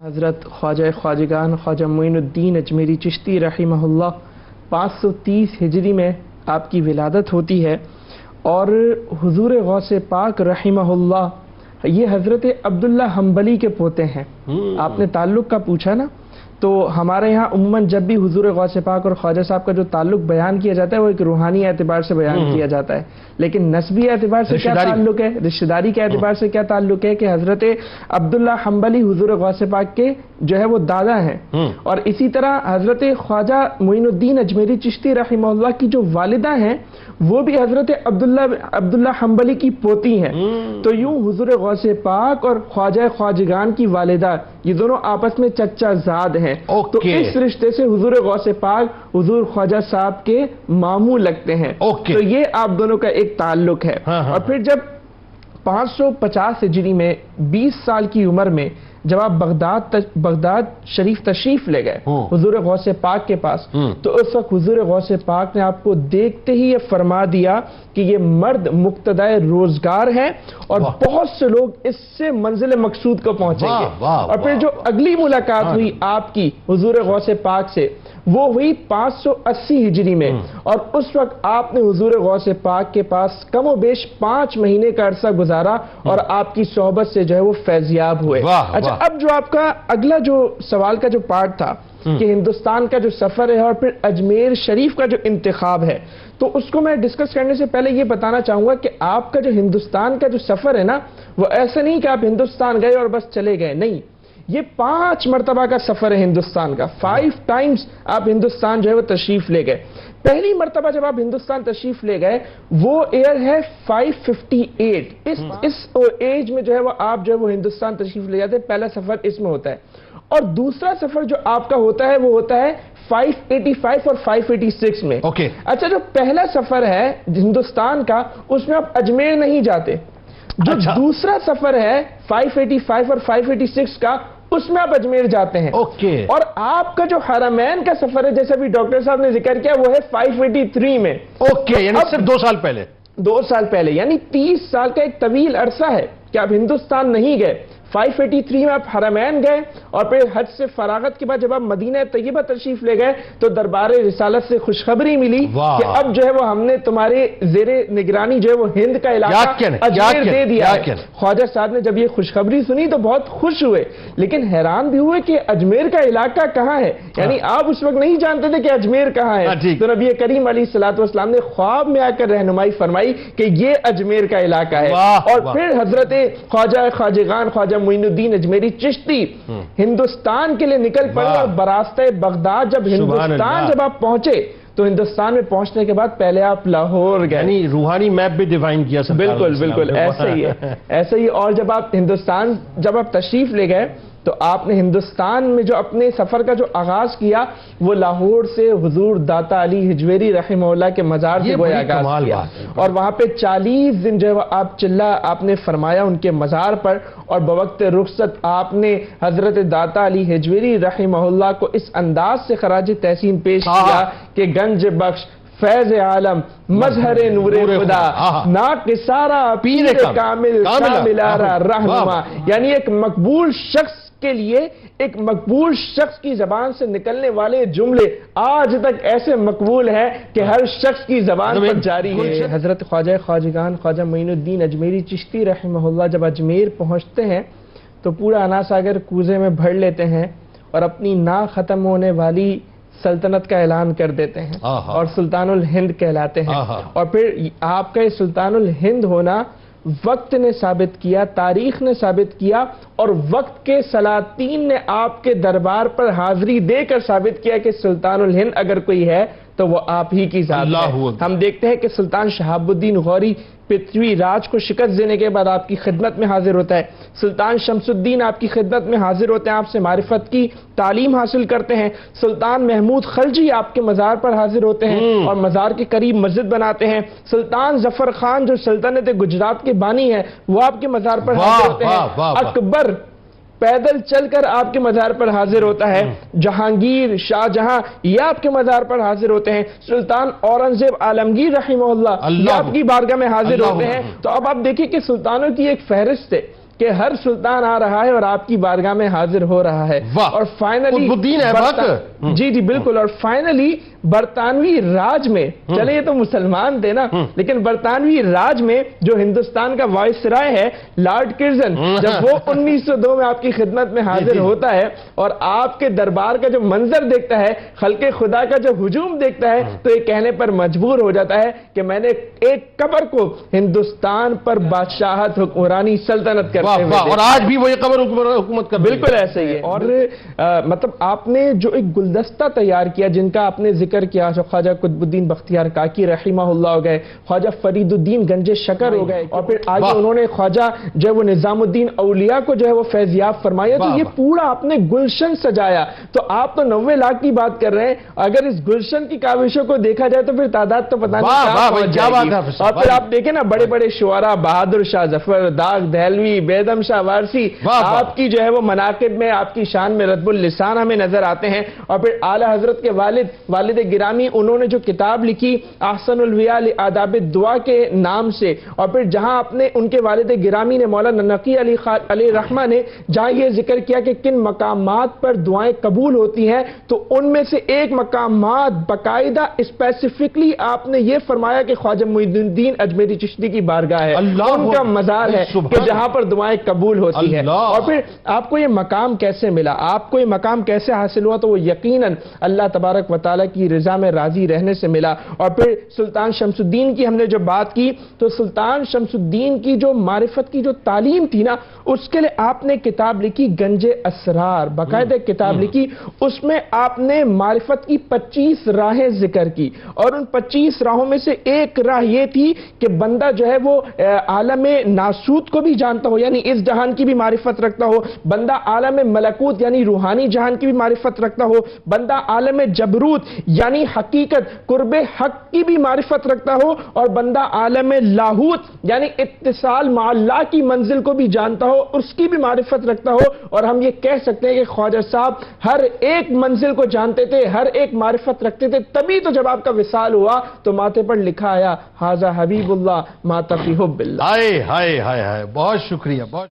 حضرت خواجہ خواجگان خواجہ معین الدین اجمیری چشتی رحمہ 530 ہجری میں آپ کی ولادت ہوتی ہے، اور حضور غوث پاک رحمہ اللہ یہ حضرت عبداللہ حنبلی کے پوتے ہیں۔ آپ نے تعلق کا پوچھا نا، تو ہمارے یہاں عموماً جب بھی حضور غوث پاک اور خواجہ صاحب کا جو تعلق بیان کیا جاتا ہے وہ ایک روحانی اعتبار سے بیان کیا جاتا ہے، لیکن نسبی اعتبار سے کیا تعلق ہے، رشتہ داری کے اعتبار سے کیا تعلق ہے کہ حضرت عبداللہ حنبلی حضور غوث پاک کے جو ہے وہ دادا ہیں، اور اسی طرح حضرت خواجہ معین الدین اجمیری چشتی رحمہ اللہ کی جو والدہ ہیں وہ بھی حضرت عبداللہ حنبلی کی پوتی ہیں۔ تو یوں حضور غوث پاک اور خواجہ خواجگان کی والدہ یہ دونوں آپس میں چچا زاد ہیں، تو اس رشتے سے حضور غوث پاک حضور خواجہ صاحب کے ماموں لگتے ہیں، تو یہ آپ دونوں کا ایک تعلق ہے۔ اور پھر جب 550 ہجری میں 20 سال کی عمر میں جب آپ بغداد شریف تشریف لے گئے حضور غوث پاک کے پاس، تو اس وقت حضور غوث پاک نے آپ کو دیکھتے ہی یہ فرما دیا کہ یہ مرد مقتدائے روزگار ہے اور بہت سے لوگ اس سے منزل مقصود کو پہنچیں گے۔ اور پھر جو اگلی ملاقات ہوئی آپ کی حضور غوث پاک سے وہ ہوئی 580 ہجری میں، اور اس وقت آپ نے حضور غوث پاک کے پاس کم و بیش 5 مہینے کا عرصہ گزارا اور آپ کی صحبت سے جو ہے وہ فیضیاب ہوئے۔ اچھا، اب جو آپ کا اگلا جو سوال کا جو پارٹ تھا کہ ہندوستان کا جو سفر ہے اور پھر اجمیر شریف کا جو انتخاب ہے، تو اس کو میں ڈسکس کرنے سے پہلے یہ بتانا چاہوں گا کہ آپ کا جو ہندوستان کا جو سفر ہے نا وہ ایسا نہیں کہ آپ ہندوستان گئے اور بس چلے گئے، نہیں، یہ 5 مرتبہ کا سفر ہے ہندوستان کا، 5 ٹائمز آپ ہندوستان جو ہے وہ تشریف لے گئے۔ پہلی مرتبہ جب آپ ہندوستان تشریف لے گئے وہ ایئر ہے 558، اس ایج میں جو ہے وہ آپ جو ہے وہ ہندوستان تشریف لے جاتے ہیں، پہلا سفر اس میں ہوتا ہے، اور دوسرا سفر جو آپ کا ہوتا ہے وہ ہوتا ہے 585 اور 586 میں۔ اچھا، جو پہلا سفر ہے ہندوستان کا اس میں آپ اجمیر نہیں جاتے، جو دوسرا سفر ہے 585 اور 586 کا اس میں آپ اجمیر جاتے ہیں، اور آپ کا جو حرمین کا سفر ہے جیسا بھی ڈاکٹر صاحب نے ذکر کیا وہ ہے 583 میں، یعنی صرف 2 سال پہلے، 2 سال پہلے، یعنی 30 سال کا ایک طویل عرصہ ہے کہ آپ ہندوستان نہیں گئے۔ 583 میں آپ حرمین گئے، اور پھر حج سے فراغت کے بعد جب آپ مدینہ طیبہ تشریف لے گئے تو دربار رسالت سے خوشخبری ملی کہ اب جو ہے وہ ہم نے تمہارے زیر نگرانی جو ہے وہ ہند کا علاقہ اجمیر دے دیا ہے۔ خواجہ صاحب نے جب یہ خوشخبری سنی تو بہت خوش ہوئے، لیکن حیران بھی ہوئے کہ اجمیر کا علاقہ کہاں ہے، یعنی آپ اس وقت نہیں جانتے تھے کہ اجمیر کہاں ہے، تو نبی کریم علیہ الصلوۃ والسلام نے خواب میں آ کر رہنمائی فرمائی کہ یہ اجمیر کا علاقہ ہے۔ اور پھر حضرت خواجہ خواجگان خواجہ معین الدین اجمیری چشتی ہندوستان کے لیے نکل پڑے، اور براستہ بغداد جب ہندوستان جب آپ پہنچے تو ہندوستان میں پہنچنے کے بعد پہلے آپ لاہور گئے، یعنی روحانی میپ بھی ڈیفائن کیا سکتا ہے۔ بالکل ایسا ہی ہے، ایسا ہی۔ اور جب آپ ہندوستان جب آپ تشریف لے گئے تو آپ نے ہندوستان میں جو اپنے سفر کا جو آغاز کیا وہ لاہور سے حضور داتا علی حجویری رحمہ اللہ کے مزار سے وہ آغاز کیا، اور وہاں پہ 40 دن جو ہے آپ چلہ آپ نے فرمایا ان کے مزار پر، اور بوقت رخصت آپ نے حضرت داتا علی حجویری رحمہ اللہ کو اس انداز سے خراج تحسین پیش کیا کہ گنج بخش فیض عالم مظہر نور خدا ناقصارہ پیر کامل کاملارہ رہنما، یعنی ایک مقبول شخص کے لیے ایک مقبول شخص کی زبان سے نکلنے والے جملے آج تک ایسے مقبول ہیں کہ ہر شخص کی زبان پر جاری ہے۔ حضرت خواجہ خواجگان خواجہ معین الدین اجمیری چشتی رحمہ اللہ جب اجمیر پہنچتے ہیں تو پورا انا ساگر کوزے میں بھر لیتے ہیں اور اپنی نا ختم ہونے والی سلطنت کا اعلان کر دیتے ہیں اور سلطان الہند کہلاتے ہیں۔ اور پھر آپ کا یہ سلطان الہند ہونا وقت نے ثابت کیا، تاریخ نے ثابت کیا، اور وقت کے سلاطین نے آپ کے دربار پر حاضری دے کر ثابت کیا کہ سلطان الہند اگر کوئی ہے تو وہ آپ ہی کی ذات ہے۔ ہم دیکھتے ہیں کہ سلطان شہاب الدین غوری پرتھوی راج کو شکست دینے کے بعد آپ کی خدمت میں حاضر ہوتا ہے، سلطان شمس الدین آپ کی خدمت میں حاضر ہوتے ہیں، آپ سے معرفت کی تعلیم حاصل کرتے ہیں، سلطان محمود خلجی آپ کے مزار پر حاضر ہوتے ہیں اور مزار کے قریب مسجد بناتے ہیں، سلطان ظفر خان جو سلطنت گجرات کے بانی ہیں وہ آپ کے مزار پر حاضر ہوتے ہیں، اکبر پیدل چل کر آپ کے مزار پر حاضر ہوتا ہے، جہانگیر شاہ جہاں یہ آپ کے مزار پر حاضر ہوتے ہیں، سلطان اورنگزیب عالمگیر رحمہ اللہ یہ آپ کی بارگاہ میں حاضر ہوتے ہیں۔ تو اب آپ دیکھیں کہ سلطانوں کی ایک فہرست ہے کہ ہر سلطان آ رہا ہے اور آپ کی بارگاہ میں حاضر ہو رہا ہے، اور فائنلی قطب الدین ایبک، جی جی بالکل، اور فائنلی برطانوی راج میں، چلے یہ تو مسلمان تھے نا، لیکن برطانوی راج میں جو ہندوستان کا وائسرائے ہے لارڈ کرزن، جب وہ 1902 میں آپ کی خدمت میں حاضر ہوتا ہے اور آپ کے دربار کا جو منظر دیکھتا ہے، خلق خدا کا جو ہجوم دیکھتا ہے، تو یہ کہنے پر مجبور ہو جاتا ہے کہ میں نے ایک قبر کو ہندوستان پر بادشاہت، حکمرانی، سلطنت کرتے ہوئے، اور آج بھی وہ یہ قبر حکومت کر رہی ہے۔ بالکل ایسے ہی ہے۔ اور مطلب آپ نے جو ایک گلدستہ تیار کیا جن کا آپ نے ذکر کیا، خواجہ قطب الدین بختیار کاکی رحمہ اللہ ہو گئے، خواجہ فرید الدین گنج شکر ہو گئے، اور پھر آگے انہوں نے خواجہ جو ہے وہ نظام الدین اولیاء کو جو ہے وہ فیضیاب فرمایا، تو یہ پورا آپ نے گلشن سجایا۔ تو آپ تو 90 لاکھ کی بات کر رہے ہیں، اگر اس گلشن کی کاوشوں کو دیکھا جائے تو پھر تعداد تو پتہ نہیں کہاں پہنچ جائے گی۔ اور پھر آپ دیکھیں نا بڑے بڑے شعراء، بہادر شاہ ظفر، داغ دہلوی، بیدم شاہ وارسی، آپ کی جو ہے وہ مناقب میں، آپ کی شان میں رطب اللسان ہمیں نظر آتے ہیں۔ اور پھر اعلی حضرت کے والد گرامی، انہوں نے جو کتاب لکھی احسن الویاء لآداب الدعا کے نام سے، اور پھر جہاں اپنے ان کے والد گرامی نے مولانا نقی علی رحمہ نے جہاں یہ ذکر کیا کہ کن مقامات پر دعائیں قبول ہوتی ہیں، تو ان میں سے ایک مقامات باقاعدہ اسپیسیفکلی آپ نے یہ فرمایا کہ خواجہ معین الدین اجمیری چشتی کی بارگاہ ہے، ان کا مزار ہے کہ جہاں پر دعائیں قبول ہوتی ہیں۔ اور پھر آپ کو یہ مقام کیسے ملا، آپ کو یہ مقام کیسے حاصل ہوا، تو وہ یقیناً اللہ تبارک و تعالیٰ کی رضا میں راضی رہنے سے ملا۔ اور پھر سلطان شمس الدین کی ہم نے جو بات کی، تو سلطان شمس الدین کی جو معرفت کی جو تعلیم تھی نا، اس کے لئے آپ نے کتاب لکھی گنج اسرار، باقاعدہ کتاب لکھی، اس میں آپ نے معرفت کی 25 راہیں ذکر کی، اور ان 25 راہوں میں سے ایک راہ یہ تھی کہ بندہ جو ہے وہ عالم ناسوت کو بھی جانتا ہو، یعنی اس جہان کی بھی معرفت رکھتا ہو، بندہ عالم ملکوت یعنی روحانی جہان کی بھی معرفت رکھتا ہو، بندہ عالم جبروت یعنی حقیقت قرب حق کی بھی معرفت رکھتا ہو، اور بندہ عالم لاہوت یعنی اتصال مع اللہ کی منزل کو بھی جانتا ہو، اس کی بھی معرفت رکھتا ہو۔ اور ہم یہ کہہ سکتے ہیں کہ خواجہ صاحب ہر ایک منزل کو جانتے تھے، ہر ایک معرفت رکھتے تھے، تبھی تو جب آپ کا وصال ہوا تو ماتھے پر لکھا آیا ھذا حبیب اللہ مات فی حب اللہ۔ ہائے ہائے ہائے ہائے، بہت شکریہ، بہت